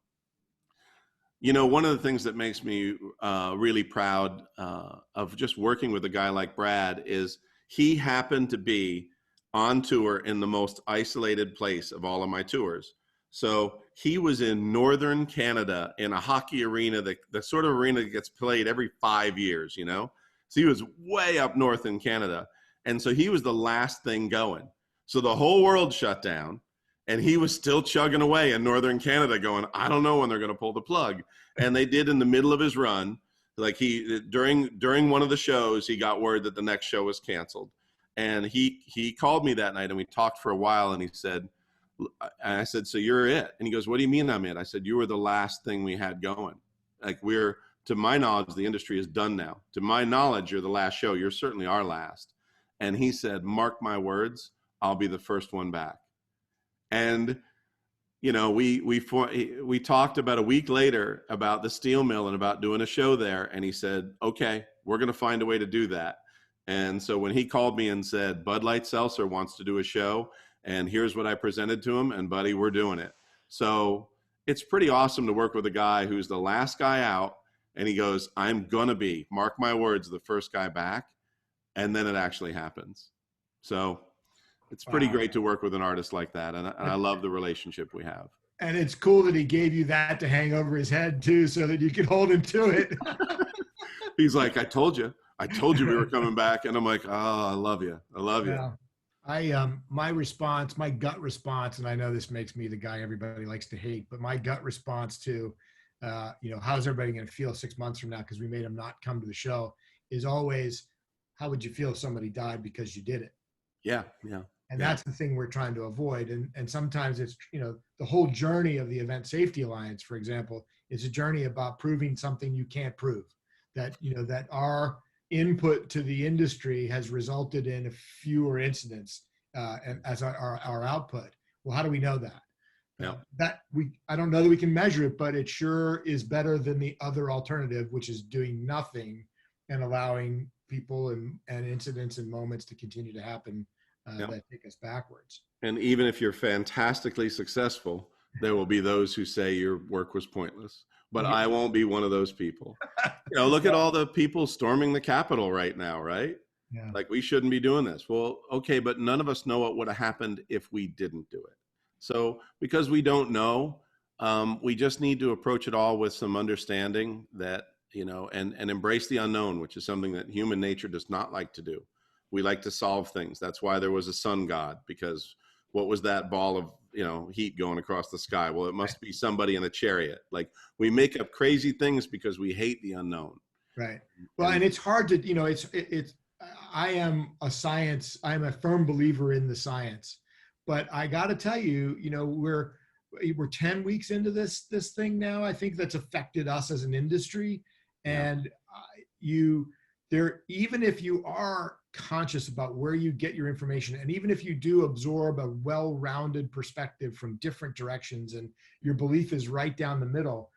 of the things that makes me really proud of just working with a guy like Brad is he happened to be on tour in the most isolated place of all of my tours. So he was in northern Canada in a hockey arena, the sort of arena that gets played every 5 years, So he was way up north in Canada. And so he was the last thing going. So the whole world shut down, and he was still chugging away in northern Canada going, I don't know when they're going to pull the plug. And they did in the middle of his run. Like during one of the shows, he got word that the next show was canceled. And he called me that night, and we talked for a while, and he said, and I said, so you're it? And he goes, what do you mean I'm it? I said, you were the last thing we had going. Like to my knowledge, the industry is done now. To my knowledge, you're the last show. You're certainly our last. And he said, mark my words, I'll be the first one back. And, we talked about a week later about the steel mill and about doing a show there. And he said, okay, we're going to find a way to do that. And so when he called me and said, Bud Light Seltzer wants to do a show, and here's what I presented to him, and buddy, we're doing it. So it's pretty awesome to work with a guy who's the last guy out, and he goes, I'm going to be, mark my words, the first guy back. And then it actually happens. So it's pretty great to work with an artist like that. And I love the relationship we have. And it's cool that he gave you that to hang over his head too, so that you could hold him to it. He's like, I told you we were coming back. And I'm like, oh, I love you. I love you. My gut response, and I know this makes me the guy everybody likes to hate, but my gut response to, how's everybody going to feel 6 months from now because we made them not come to the show, is always, how would you feel if somebody died because you did it? Yeah. And that's the thing we're trying to avoid. And sometimes it's, the whole journey of the Event Safety Alliance, for example, is a journey about proving something you can't prove. That, that our input to the industry has resulted in fewer incidents and as our output. Well, how do we know that? Yeah. I don't know that we can measure it, but it sure is better than the other alternative, which is doing nothing and allowing people and incidents and moments to continue to happen that take us backwards. And even if you're fantastically successful, there will be those who say your work was pointless. But I won't be one of those people. Look at all the people storming the Capitol right now, right? Yeah. Like, we shouldn't be doing this. Well, okay, but none of us know what would have happened if we didn't do it. So because we don't know, we just need to approach it all with some understanding that, and embrace the unknown, which is something that human nature does not like to do. We like to solve things. That's why there was a sun god, because what was that ball of, heat going across the sky? Well, it must be somebody in a chariot. Like, we make up crazy things because we hate the unknown. Right. Well, and it's hard to, I am a firm believer in the science, but I got to tell you, we're 10 weeks into this thing now. I think that's affected us as an industry. And even if you are conscious about where you get your information, and even if you do absorb a well-rounded perspective from different directions and your belief is right down the middle,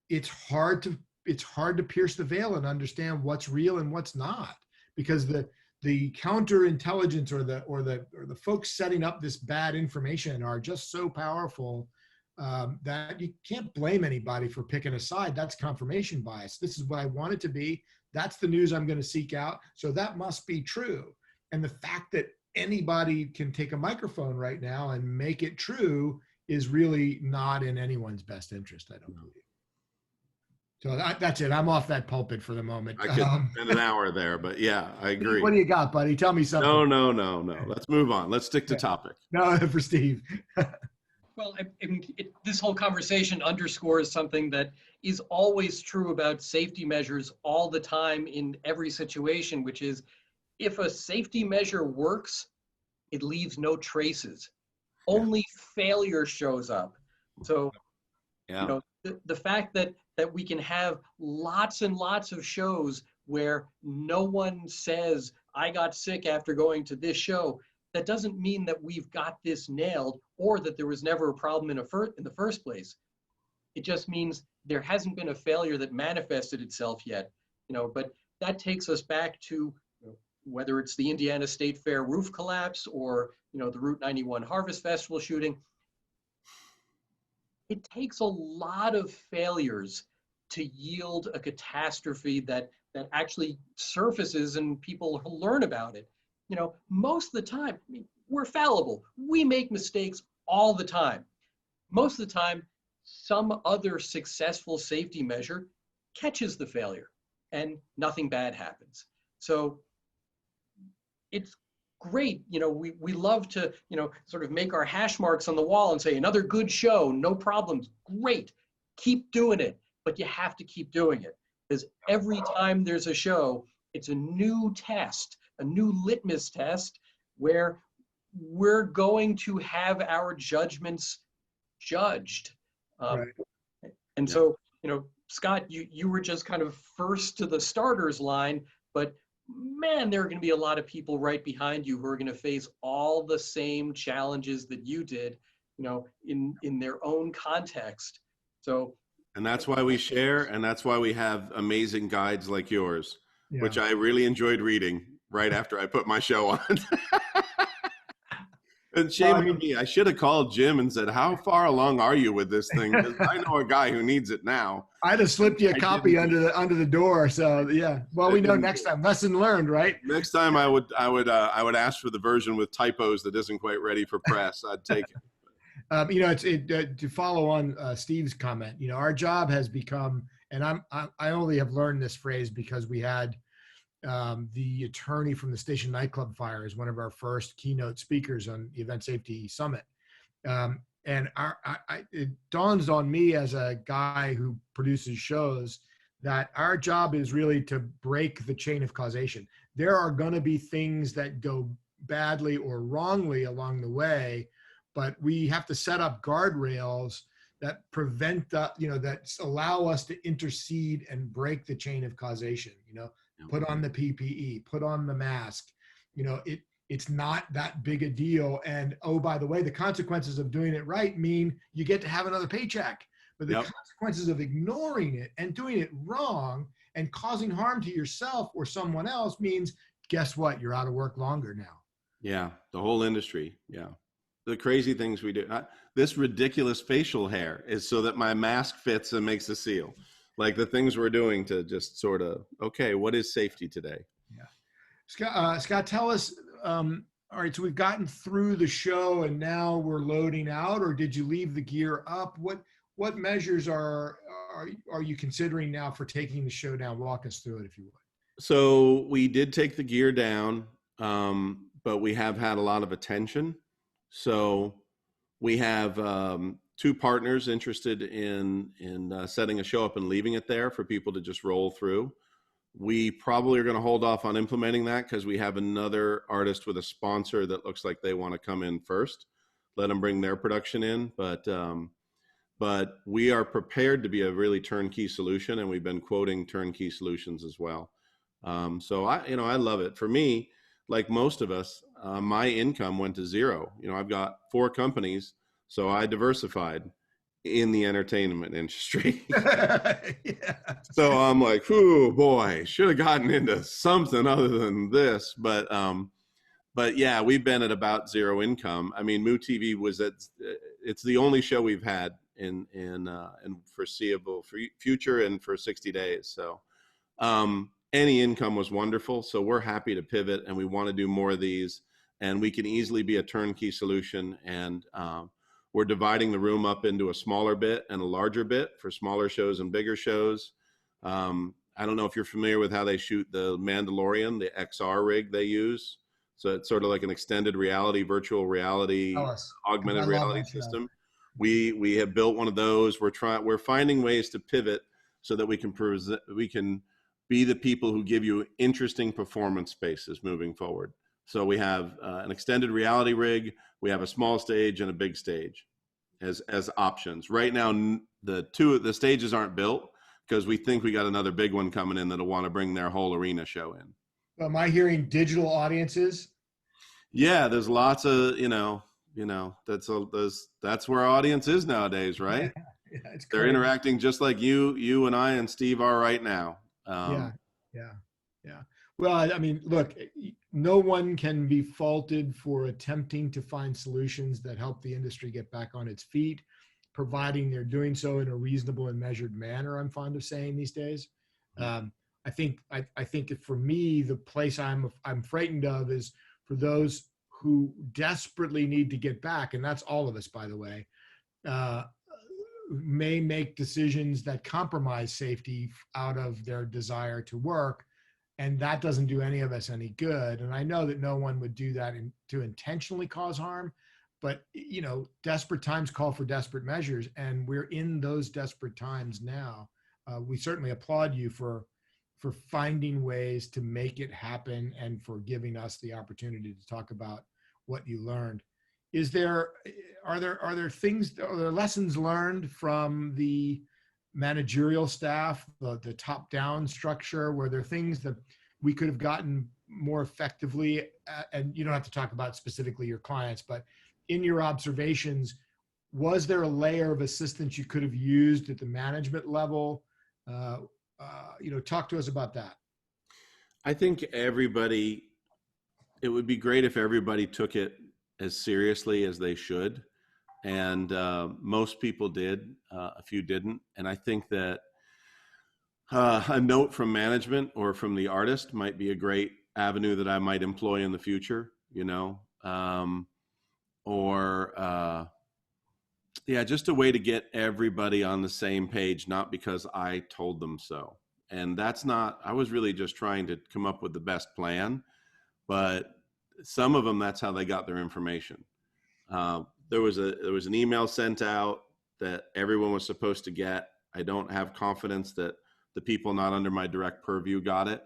it's hard to pierce the veil and understand what's real and what's not, because the counterintelligence or the folks setting up this bad information are just so powerful that you can't blame anybody for picking a side. That's confirmation bias. This is what I want it to be. That's the news I'm going to seek out. So that must be true. And the fact that anybody can take a microphone right now and make it true is really not in anyone's best interest, I don't believe. So that's it. I'm off that pulpit for the moment. I could spend an hour there, but yeah, I agree. What do you got, buddy? Tell me something. No. Let's move on. Let's stick to topic. No, for Steve. Well, this whole conversation underscores something that is always true about safety measures all the time in every situation, which is if a safety measure works, it leaves no traces. Only failure shows up. So, the fact that we can have lots and lots of shows where no one says, I got sick after going to this show, that doesn't mean that we've got this nailed or that there was never a problem in the first place. It just means there hasn't been a failure that manifested itself yet. But that takes us back to whether it's the Indiana State Fair roof collapse or the Route 91 Harvest Festival shooting. It takes a lot of failures to yield a catastrophe that actually surfaces and people learn about it. Most of the time, we're fallible. We make mistakes all the time. Most of the time, some other successful safety measure catches the failure and nothing bad happens. So it's great. We love to, sort of make our hash marks on the wall and say, another good show, no problems, great. Keep doing it, but you have to keep doing it because every time there's a show, it's a new test, a new litmus test where we're going to have our judgments judged. Right. And so, Scott, you were just kind of first to the starters line, but man, there are going to be a lot of people right behind you who are going to face all the same challenges that you did, in their own context. So, and that's why we share, and that's why we have amazing guides like yours, which I really enjoyed reading right after I put my show on. And shame on me. I should have called Jim and said, how far along are you with this thing? Because I know a guy who needs it now. I'd have slipped you a copy under the door. So yeah. Well, we know next time. Lesson learned, right? Next time I would ask for the version with typos that isn't quite ready for press. I'd take it. To follow on Steve's comment, our job has become, and I only have learned this phrase because we had the attorney from the Station nightclub fire as one of our first keynote speakers on the Event Safety Summit. And it dawns on me as a guy who produces shows that our job is really to break the chain of causation. There are going to be things that go badly or wrongly along the way, but we have to set up guardrails that prevent that allow us to intercede and break the chain of causation. Put on the PPE, put on the mask. It's not that big a deal. And oh, by the way, the consequences of doing it right mean you get to have another paycheck. But the consequences of ignoring it and doing it wrong and causing harm to yourself or someone else means, guess what? You're out of work longer now. Yeah, the whole industry. Yeah. The crazy things we do. This ridiculous facial hair is so that my mask fits and makes a seal. Like the things we're doing to just sort of, okay, what is safety today? Yeah. Scott, tell us, all right, so we've gotten through the show and now we're loading out, or did you leave the gear up? What measures are you considering now for taking the show down? Walk us through it, if you would. So we did take the gear down, but we have had a lot of attention. So we have two partners interested in setting a show up and leaving it there for people to just roll through. We probably are going to hold off on implementing that because we have another artist with a sponsor that looks like they want to come in first, let them bring their production in. But we are prepared to be a really turnkey solution, and we've been quoting turnkey solutions as well. So I love it. For me, like most of us, my income went to zero. I've got 4 companies, so I diversified in the entertainment industry. So I'm like, oh boy, should have gotten into something other than this. But yeah, we've been at about zero income. I mean, Moo TV it's the only show we've had in foreseeable future and for 60 days. So any income was wonderful. So we're happy to pivot, and we want to do more of these, and we can easily be a turnkey solution. And we're dividing the room up into a smaller bit and a larger bit for smaller shows and bigger shows. I don't know if you're familiar with how they shoot the Mandalorian, the XR rig they use. So it's sort of like an extended reality, virtual reality, Tell us, 'cause augmented I love reality that show. system. We have built one of those. We're finding ways to pivot so that we can be the people who give you interesting performance spaces moving forward. So we have an extended reality rig, we have a small stage and a big stage as options. Right now, the stages aren't built because we think we got another big one coming in that'll want to bring their whole arena show in. Am I hearing digital audiences? Yeah, there's lots of, that's where our audience is nowadays, right? Yeah, it's They're crazy. interacting just like you and I and Steve are right now. Yeah. Well, I mean, look, no one can be faulted for attempting to find solutions that help the industry get back on its feet, providing they're doing so in a reasonable and measured manner. I'm fond of saying these days. I think that for me, the place I'm frightened of is for those who desperately need to get back, and that's all of us, by the way, may make decisions that compromise safety out of their desire to work. And that doesn't do any of us any good. And I know that no one would do that to intentionally cause harm, but desperate times call for desperate measures. And we're in those desperate times now. We certainly applaud you for finding ways to make it happen and for giving us the opportunity to talk about what you learned. Are there lessons learned from the managerial staff, the top-down structure? Were there things that we could have gotten more effectively? And you don't have to talk about specifically your clients, but in your observations, was there a layer of assistance you could have used at the management level? Talk to us about that. I think it would be great if everybody took it as seriously as they should. And most people did, a few didn't. And I think that a note from management or from the artist might be a great avenue that I might employ in the future, just a way to get everybody on the same page, not because I told them so. And I was really just trying to come up with the best plan, but some of them, that's how they got their information. There was an email sent out that everyone was supposed to get. I don't have confidence that the people not under my direct purview got it.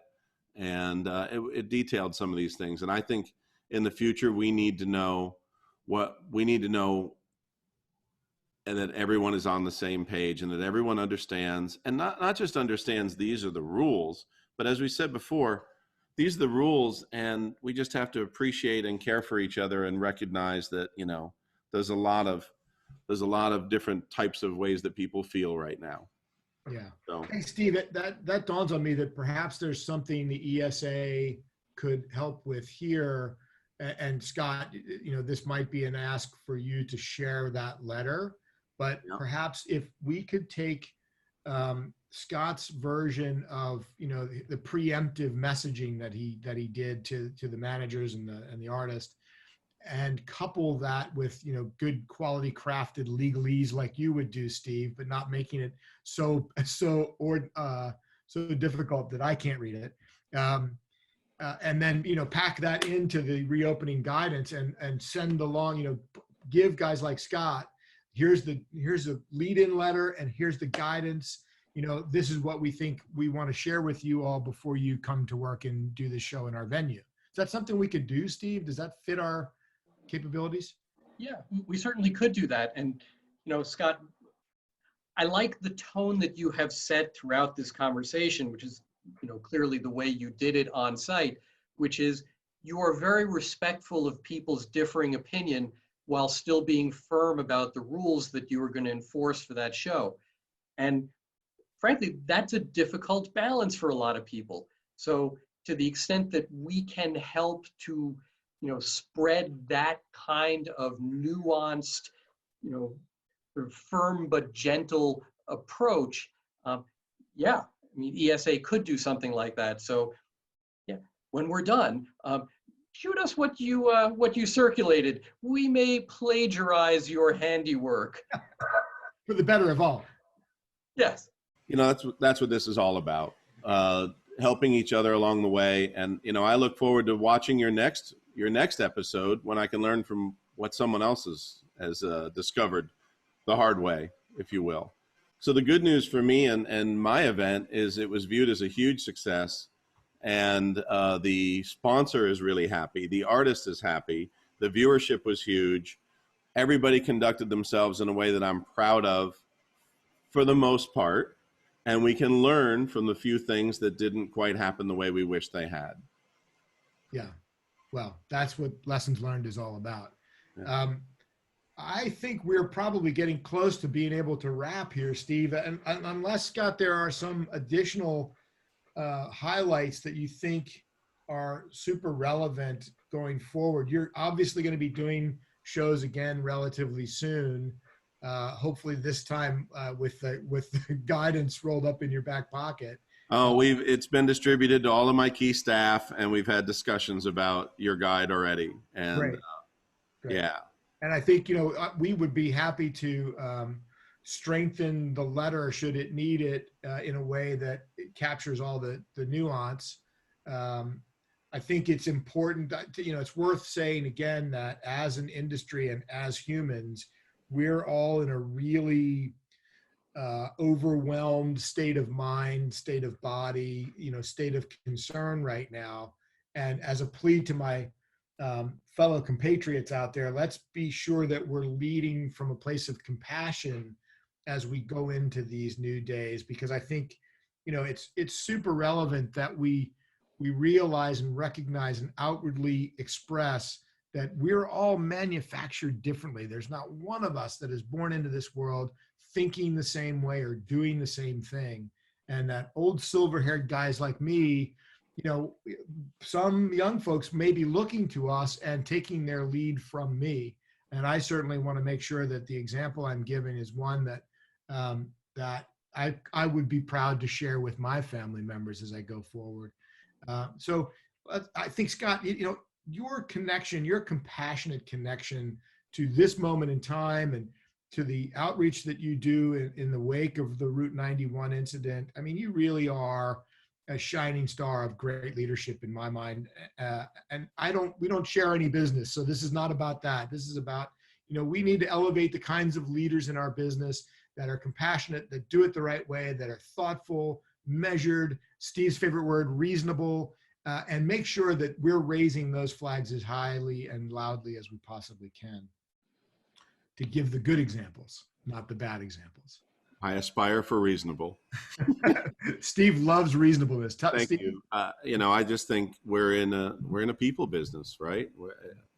And it detailed some of these things. And I think in the future, we need to know and that everyone is on the same page and that everyone understands, and not just understands these are the rules, but as we said before, these are the rules, and we just have to appreciate and care for each other and recognize that, there's a lot of different types of ways that people feel right now. Yeah. So. Hey, Steve, that dawns on me that perhaps there's something the ESA could help with here. And Scott, this might be an ask for you to share that letter, but perhaps if we could take Scott's version of, the preemptive messaging that he did to the managers and the artist, and couple that with, good quality crafted legalese like you would do, Steve, but not making it so difficult that I can't read it. And then, pack that into the reopening guidance and send along, give guys like Scott, here's a lead-in letter and here's the guidance. This is what we think we want to share with you all before you come to work and do the show in our venue. Is that something we could do, Steve? Does that fit our capabilities? Yeah, we certainly could do that. And, Scott, I like the tone that you have set throughout this conversation, which is, clearly the way you did it on site, which is you are very respectful of people's differing opinion while still being firm about the rules that you are going to enforce for that show. And frankly, that's a difficult balance for a lot of people. So to the extent that we can help to, spread that kind of nuanced, sort of firm but gentle approach, ESA could do something like that. So, when we're done, shoot us what you circulated. We may plagiarize your handiwork. For the better of all. Yes. That's what this is all about. Helping each other along the way. And, I look forward to watching your next episode when I can learn from what someone else has discovered the hard way, if you will. So the good news for me and my event is it was viewed as a huge success, and the sponsor is really happy. The artist is happy. The viewership was huge. Everybody conducted themselves in a way that I'm proud of for the most part, and we can learn from the few things that didn't quite happen the way we wish they had. Yeah. Well, that's what Lessons Learned is all about. Yeah. I think we're probably getting close to being able to wrap here, Steve. And unless, Scott, there are some additional highlights that you think are super relevant going forward. You're obviously going to be doing shows again relatively soon. Hopefully this time with the guidance rolled up in your back pocket. Oh, it's been distributed to all of my key staff, and we've had discussions about your guide already. And Great. Yeah. And I think, we would be happy to strengthen the letter should it need it in a way that it captures all the nuance. I think it's important that, it's worth saying again that as an industry and as humans, we're all in a really overwhelmed state of mind, state of body, state of concern right now. And as a plea to my fellow compatriots out there, let's be sure that we're leading from a place of compassion as we go into these new days, because I think, it's super relevant that we realize and recognize and outwardly express that we're all manufactured differently. There's not one of us that is born into this world thinking the same way or doing the same thing. And that old silver-haired guys like me, some young folks may be looking to us and taking their lead from me. And I certainly want to make sure that the example I'm giving is one that that I would be proud to share with my family members as I go forward. So I think, Scott, your connection, your compassionate connection to this moment in time and to the outreach that you do in the wake of the Route 91 incident, I mean, you really are a shining star of great leadership in my mind. And we don't share any business. So this is not about that. This is about, we need to elevate the kinds of leaders in our business that are compassionate, that do it the right way, that are thoughtful, measured, Steve's favorite word, reasonable, and make sure that we're raising those flags as highly and loudly as we possibly can to give the good examples, not the bad examples. I aspire for reasonable. Steve loves reasonableness. Thank Steve. you. I just think we're in a people business, right?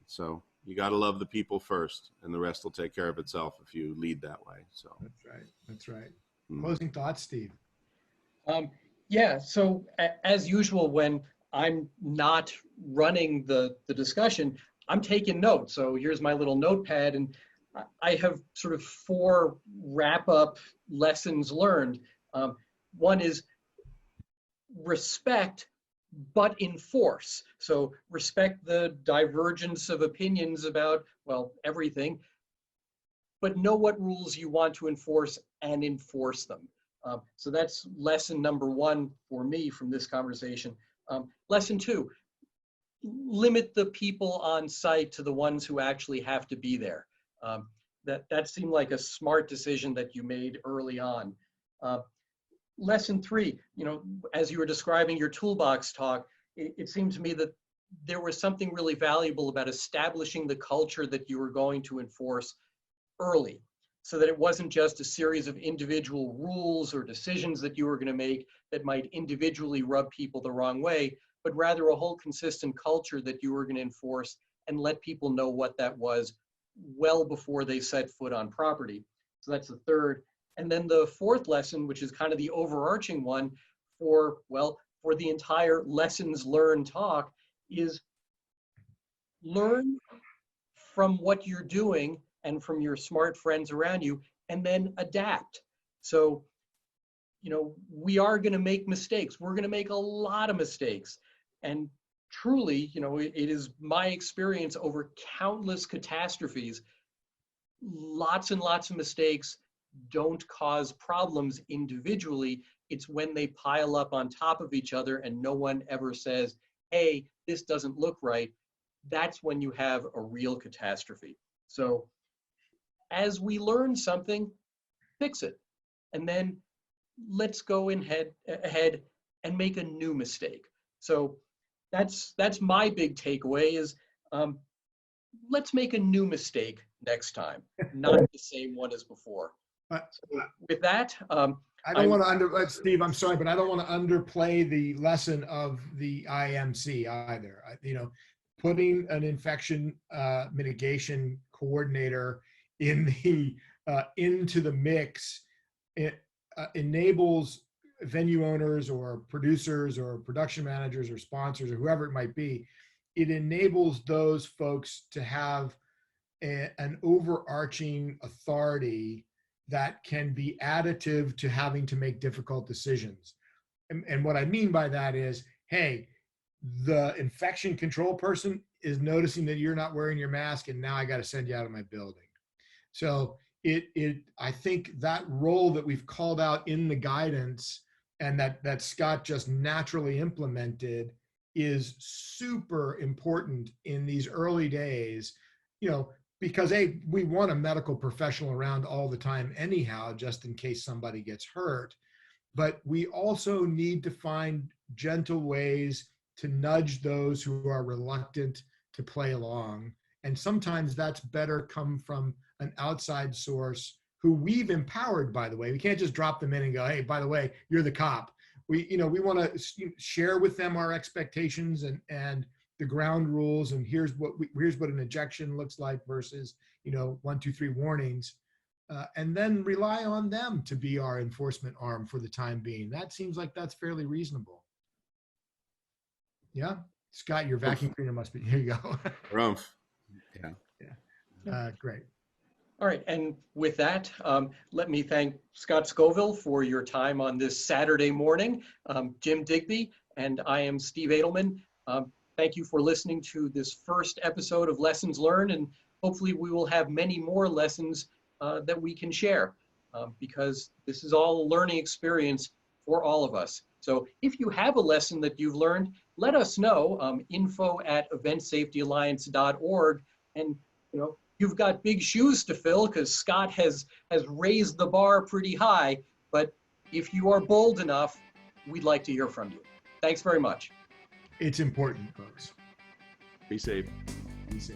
So you got to love the people first, and the rest will take care of itself if you lead that way. So That's right. Closing thoughts, Steve. Yeah. So as usual, when I'm not running the discussion, I'm taking notes. So here's my little notepad, and I have sort of 4 wrap-up lessons learned. One is respect, but enforce. So respect the divergence of opinions about, everything, but know what rules you want to enforce and enforce them. So that's lesson number 1 for me from this conversation. Lesson 2, limit the people on site to the ones who actually have to be there. That seemed like a smart decision that you made early on. Lesson 3, as you were describing your toolbox talk, it seemed to me that there was something really valuable about establishing the culture that you were going to enforce early, so that it wasn't just a series of individual rules or decisions that you were going to make that might individually rub people the wrong way, but rather a whole consistent culture that you were going to enforce and let people know what that was well before they set foot on property. So that's the 3rd. And then the 4th lesson, which is kind of the overarching one for the entire lessons learned talk, is learn from what you're doing and from your smart friends around you, and then adapt. So, we are going to make mistakes. We're going to make a lot of mistakes. And truly, it is my experience over countless catastrophes, lots and lots of mistakes don't cause problems individually. It's when they pile up on top of each other and no one ever says, hey, this doesn't look right. That's when you have a real catastrophe. So as we learn something, fix it. And then let's go ahead and make a new mistake. So that's my big takeaway is let's make a new mistake next time, not the same one as before. So with that, I don't want to Steve, I'm sorry, but I don't want to underplay the lesson of the IMC either. Putting an infection mitigation coordinator into the mix, it enables venue owners or producers or production managers or sponsors or whoever it might be. It enables those folks to have an overarching authority that can be additive to having to make difficult decisions. And what I mean by that is, hey, the infection control person is noticing that you're not wearing your mask, and now I got to send you out of my building. So I think that role that we've called out in the guidance and that Scott just naturally implemented is super important in these early days, because we want a medical professional around all the time anyhow, just in case somebody gets hurt. But we also need to find gentle ways to nudge those who are reluctant to play along. And sometimes that's better come from an outside source who we've empowered, by the way. We can't just drop them in and go, hey, by the way, you're the cop. We want to share with them our expectations and the ground rules, and here's what an ejection looks like versus 1, 2, 3 warnings, and then rely on them to be our enforcement arm for the time being. That seems like that's fairly reasonable. Yeah, Scott, your vacuum cleaner must be. Here you go. Rumph. Yeah. Great. All right, and with that, let me thank Scott Scovill for your time on this Saturday morning. Jim Digby, and I am Steve Edelman. Thank you for listening to this first episode of Lessons Learned, and hopefully we will have many more lessons that we can share because this is all a learning experience for all of us. So if you have a lesson that you've learned, let us know, info@eventsafetyalliance.org. And you've got big shoes to fill because Scott has raised the bar pretty high, but if you are bold enough, we'd like to hear from you. Thanks very much. It's important, folks. Be safe. Be safe.